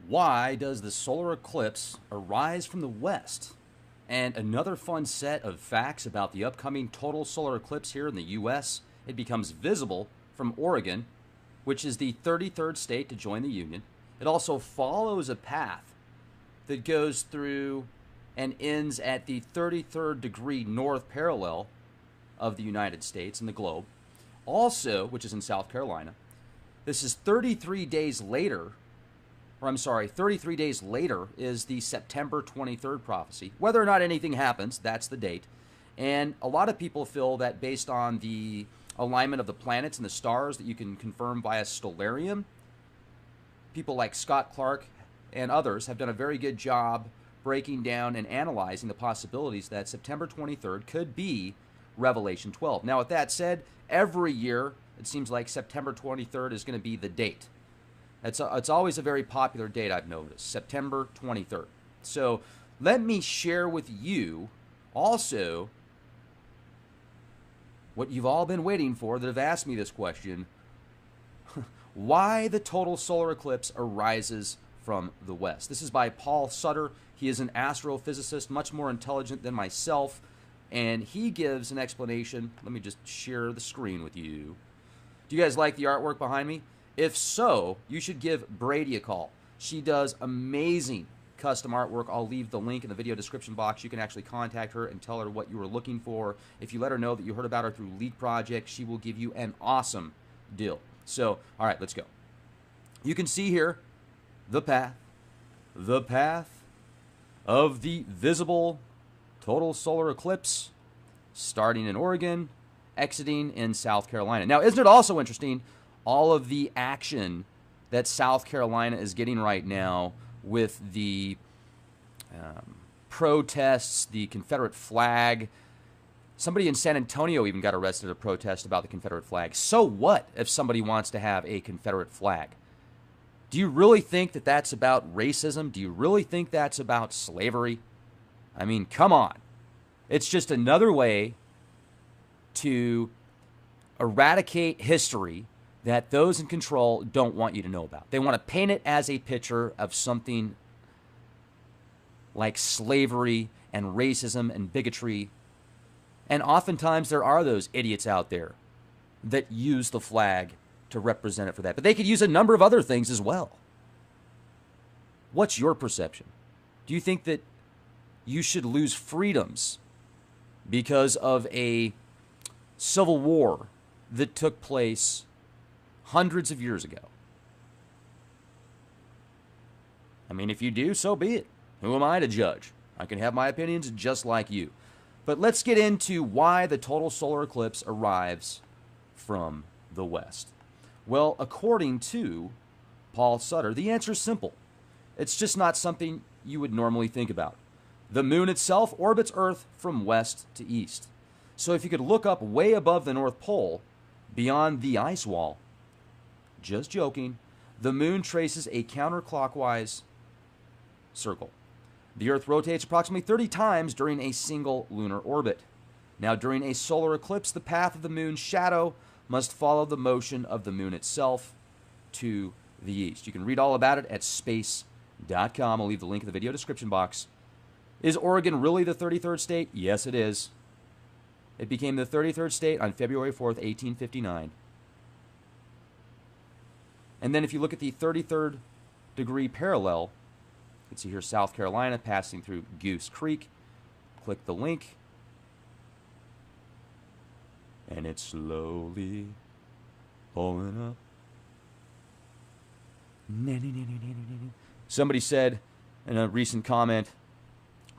Why does the solar eclipse arise from the west? And another fun set of facts about the upcoming total solar eclipse here in the U.S. It becomes visible from Oregon, which is the 33rd state to join the Union. It also follows a path that goes through and ends at the 33rd degree north parallel of the United States and the globe. Also, which is in South Carolina, this is 33 days later, 33 days later is the September 23rd prophecy. Whether or not anything happens, that's the date. And a lot of people feel that based on the alignment of the planets and the stars that you can confirm via stellarium, people like Scott Clark and others have done a very good job breaking down and analyzing the possibilities that September 23rd could be Revelation 12. Now, with that said, every year it seems like September 23rd is going to be the date. It's always a very popular date, I've noticed, September 23rd. So let me share with you also what you've all been waiting for that have asked me this question. Why the total solar eclipse arises from the west. This is by Paul Sutter. He is an astrophysicist, much more intelligent than myself, and he gives an explanation. Let me just share the screen with you. Do you guys like the artwork behind me? If so, you should give Brady a call. She does amazing custom artwork. I'll leave the link in the video description box. You can actually contact her and tell her what you were looking for. If you let her know that you heard about her through Leak Project, she will give you an awesome deal. So, all right, let's go. You can see here the path of the visible total solar eclipse, starting in Oregon, exiting in South Carolina. Now, isn't it also interesting, all of the action that South Carolina is getting right now with the protests, the Confederate flag? Somebody in San Antonio even got arrested at a protest about the Confederate flag. So what if somebody wants to have a Confederate flag? Do you really think that that's about racism? Do you really think that's about slavery? I mean, come on. It's just another way to eradicate history that those in control don't want you to know about. They want to paint it as a picture of something like slavery and racism and bigotry. And oftentimes there are those idiots out there that use the flag to represent it for that. But they could use a number of other things as well. What's your perception? Do you think that you should lose freedoms because of a civil war that took place hundreds of years ago? I mean, if you do, so be it. Who am I to judge? I can have my opinions just like you. But let's get into why the total solar eclipse arrives from the west. Well, according to Paul Sutter, the answer is simple. It's just not something you would normally think about. The moon itself orbits Earth from west to east. So if you could look up way above the North Pole, beyond the ice wall, just joking, the moon traces a counterclockwise circle. The Earth rotates approximately 30 times during a single lunar orbit. Now, during a solar eclipse, the path of the moon's shadow must follow the motion of the moon itself to the east. You can read all about it at space.com. I'll leave the link in the video description box. Is Oregon really the 33rd state? Yes, it is. It became the 33rd state on February 4th, 1859. And then if you look at the 33rd degree parallel, you can see here South Carolina passing through Goose Creek. Click the link. And it's slowly pulling up. Somebody said in a recent comment,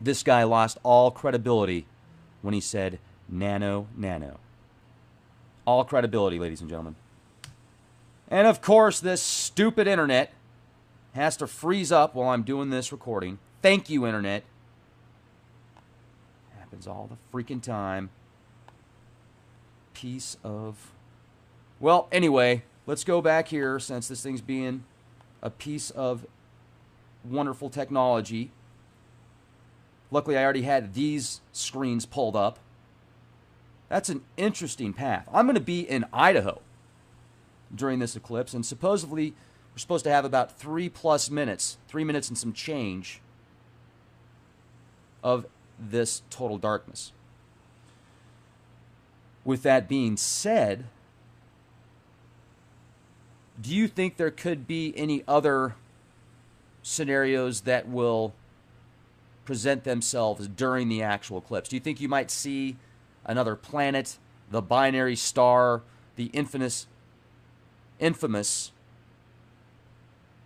this guy lost all credibility when he said nano, nano. All credibility, ladies and gentlemen. And of course, this stupid internet has to freeze up while I'm doing this recording. Thank you, internet. Happens all the freaking time. Piece of... Well, anyway, let's go back here since this thing's being a piece of wonderful technology. Luckily, I already had these screens pulled up. That's an interesting path. I'm going to be in Idaho during this eclipse, and supposedly we're supposed to have about 3+ minutes, 3 minutes and some change of this total darkness. With that being said, do you think there could be any other scenarios that will present themselves during the actual eclipse? Do you think you might see another planet, the binary star, the infamous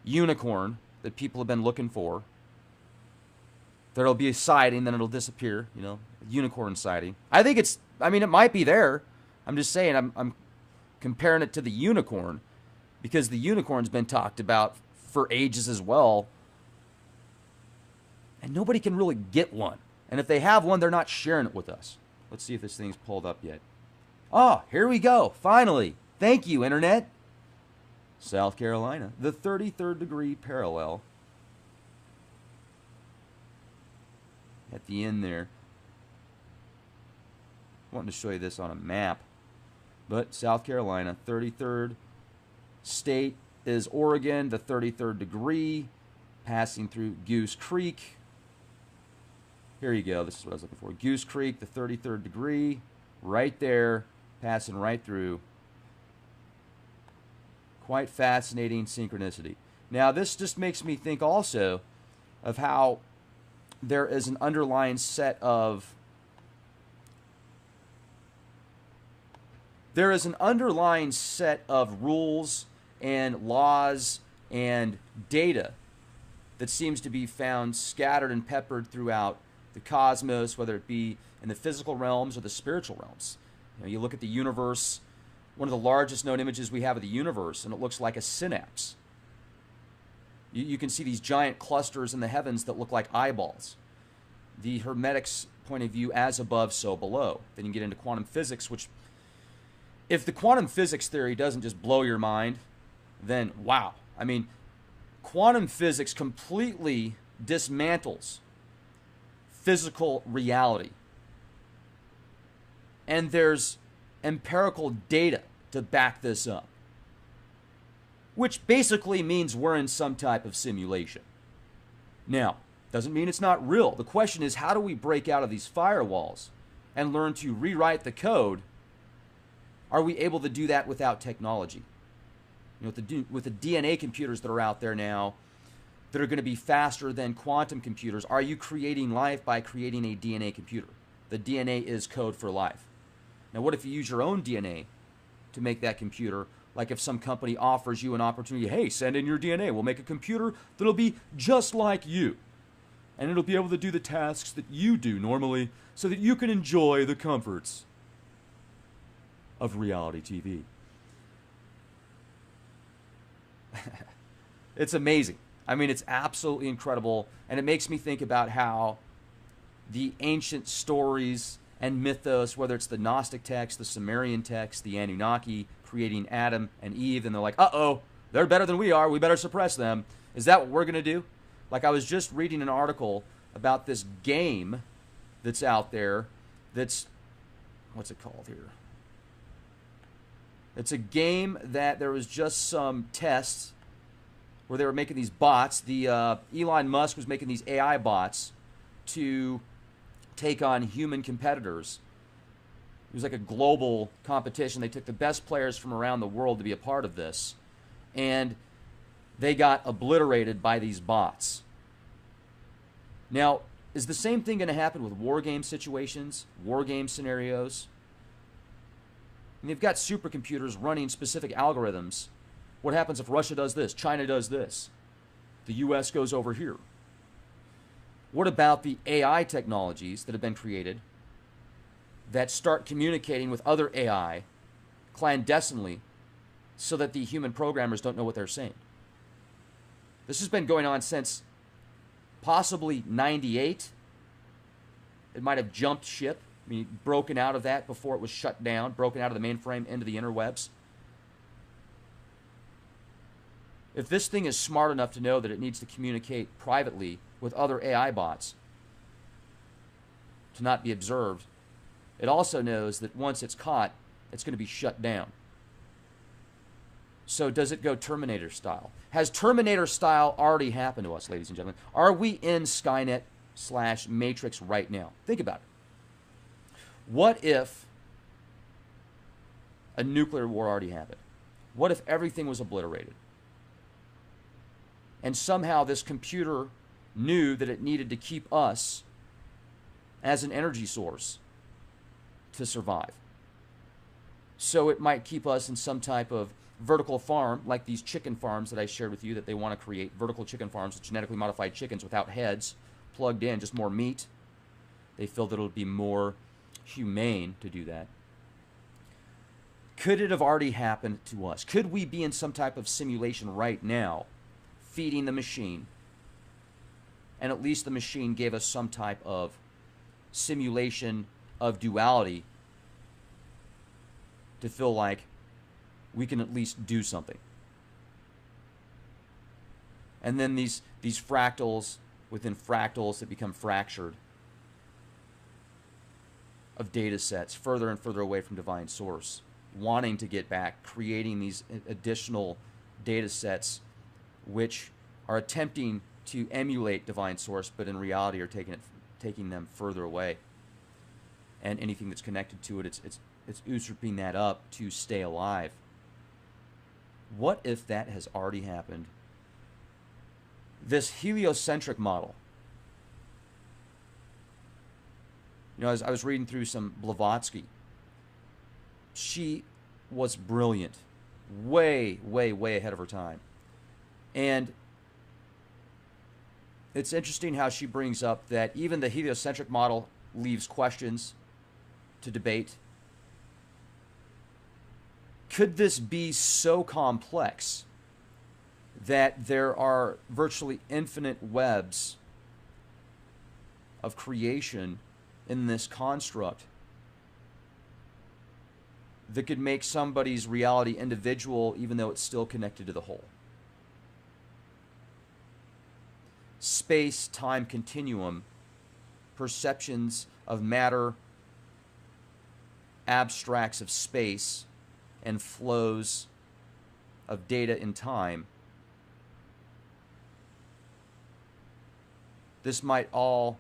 unicorn that people have been looking for? There'll be a sighting, then it'll disappear, unicorn sighting. It might be there. I'm just saying, I'm comparing it to the unicorn, because the unicorn's been talked about for ages as well. And nobody can really get one. And if they have one, they're not sharing it with us. Let's see if this thing's pulled up yet. Oh, here we go. Finally. Thank you, Internet. South Carolina. The 33rd degree parallel. At the end there. I wanted to show you this on a map. But South Carolina, 33rd state is Oregon, the 33rd degree, passing through Goose Creek. Here you go. This is what I was looking for. Goose Creek, the 33rd degree, right there, passing right through. Quite fascinating synchronicity. Now, this just makes me think also of how there is an underlying set of rules and laws and data that seems to be found scattered and peppered throughout the cosmos, whether it be in the physical realms or the spiritual realms. You look at the universe, one of the largest known images we have of the universe, and it looks like a synapse. You can see these giant clusters in the heavens that look like eyeballs. The Hermetic's point of view, as above, so below. Then you get into quantum physics, which, if the quantum physics theory doesn't just blow your mind, then wow. Quantum physics completely dismantles physical reality. And there's empirical data to back this up, which basically means we're in some type of simulation. Now, doesn't mean it's not real. The question is, how do we break out of these firewalls and learn to rewrite the code? Are we able to do that without technology? With the DNA computers that are out there now that are going to be faster than quantum computers, are you creating life by creating a DNA computer? The DNA is code for life. Now, what if you use your own DNA to make that computer? Like if some company offers you an opportunity, hey, send in your DNA. We'll make a computer that'll be just like you. And it'll be able to do the tasks that you do normally so that you can enjoy the comforts of reality TV. It's amazing. It's absolutely incredible. And it makes me think about how the ancient stories and mythos, whether it's the Gnostic text, the Sumerian text, the Anunnaki creating Adam and Eve, and they're like, uh-oh, they're better than we are. We better suppress them. Is that what we're going to do? Like, I was just reading an article about this game that's out there that's, what's it called here? It's a game that there was just some tests where they were making these bots. Elon Musk was making these AI bots to take on human competitors. It was like a global competition. They took the best players from around the world to be a part of this. And they got obliterated by these bots. Now, is the same thing going to happen with war game situations, war game scenarios? And they've got supercomputers running specific algorithms. What happens if Russia does this, China does this, the US goes over here? What about the AI technologies that have been created that start communicating with other AI clandestinely so that the human programmers don't know what they're saying? This has been going on since possibly 98. It might have jumped ship. Broken out of that before it was shut down, broken out of the mainframe into the interwebs. If this thing is smart enough to know that it needs to communicate privately with other AI bots to not be observed, it also knows that once it's caught, it's going to be shut down. So does it go Terminator style? Has Terminator style already happened to us, ladies and gentlemen? Are we in Skynet/Matrix right now? Think about it. What if a nuclear war already happened? What if everything was obliterated? And somehow this computer knew that it needed to keep us as an energy source to survive. So it might keep us in some type of vertical farm, like these chicken farms that I shared with you that they want to create, vertical chicken farms with genetically modified chickens without heads, plugged in, just more meat. They feel that it'll be more humane to do that. Could it have already happened to us? Could we be in some type of simulation right now, feeding the machine, and at least the machine gave us some type of simulation of duality to feel like we can at least do something? And then these fractals within fractals that become fractured of data sets further and further away from divine source, wanting to get back, creating these additional data sets which are attempting to emulate divine source, but in reality are taking them further away. And anything that's connected to it, it's usurping that up to stay alive. What if that has already happened? This heliocentric model. You know, as I was reading through some Blavatsky, she was brilliant, way, way, way ahead of her time. And it's interesting how she brings up that even the heliocentric model leaves questions to debate. Could this be so complex that there are virtually infinite webs of creation in this construct that could make somebody's reality individual even though it's still connected to the whole? Space-time continuum, perceptions of matter, abstracts of space, and flows of data in time. This might all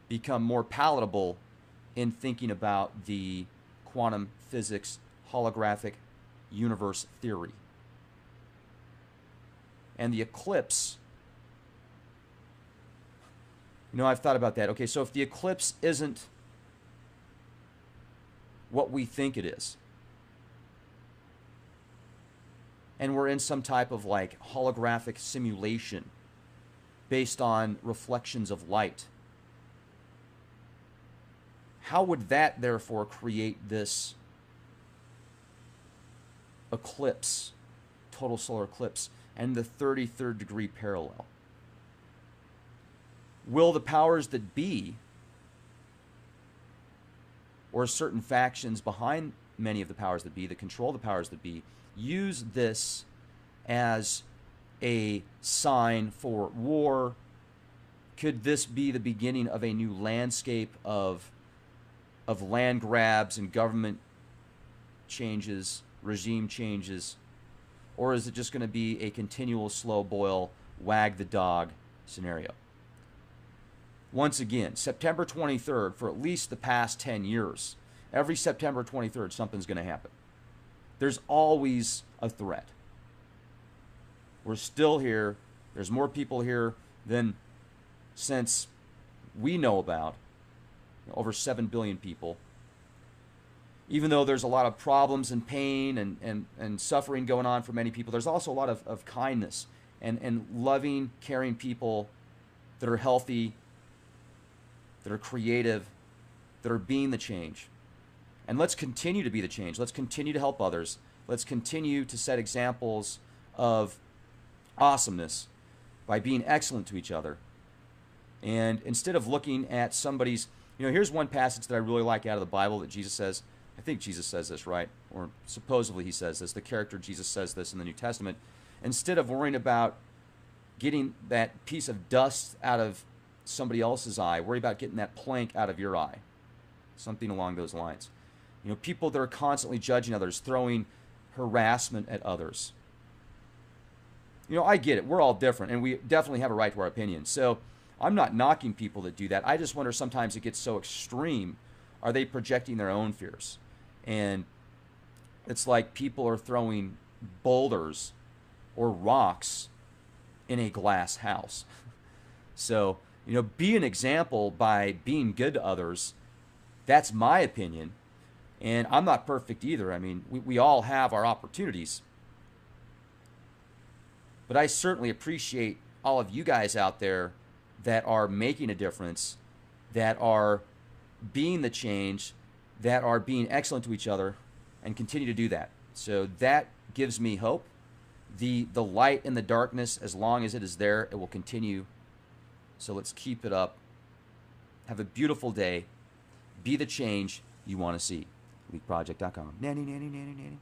become more palatable in thinking about the quantum physics holographic universe theory. And the eclipse, you know, I've thought about that. Okay, so if the eclipse isn't what we think it is, and we're in some type of like holographic simulation based on reflections of light, how would that therefore create this eclipse, total solar eclipse, and the 33rd degree parallel? Will the powers that be, or certain factions behind many of the powers that be, that control the powers that be, use this as a sign for war? Could this be the beginning of a new landscape of land grabs and government changes, regime changes? Or is it just going to be a continual slow boil, wag the dog scenario? Once again, September 23rd, for at least the past 10 years, every September 23rd, something's going to happen. There's always a threat. We're still here. There's more people here than since we know about. Over 7 billion people. Even though there's a lot of problems and pain and suffering going on for many people, there's also a lot of kindness and loving, caring people that are healthy, that are creative, that are being the change. And let's continue to be the change. Let's continue to help others. Let's continue to set examples of awesomeness by being excellent to each other. And instead of looking at somebody's, you know, here's one passage that I really like out of the Bible that Jesus says. I think Jesus says this, right? Or supposedly he says this. The character Jesus says this in the New Testament. Instead of worrying about getting that piece of dust out of somebody else's eye, worry about getting that plank out of your eye. Something along those lines. You know, people that are constantly judging others, throwing harassment at others. You know, I get it. We're all different, and we definitely have a right to our opinions. So I'm not knocking people that do that. I just wonder sometimes it gets so extreme. Are they projecting their own fears? And it's like people are throwing boulders or rocks in a glass house. So, you know, be an example by being good to others. That's my opinion. And I'm not perfect either. I mean, we all have our opportunities. But I certainly appreciate all of you guys out there that are making a difference, that are being the change, that are being excellent to each other, and continue to do that. So that gives me hope. The light in the darkness, as long as it is there, it will continue. So let's keep it up. Have a beautiful day. Be the change you want to see. LeakProject.com. Nanny, nanny, nanny, nanny.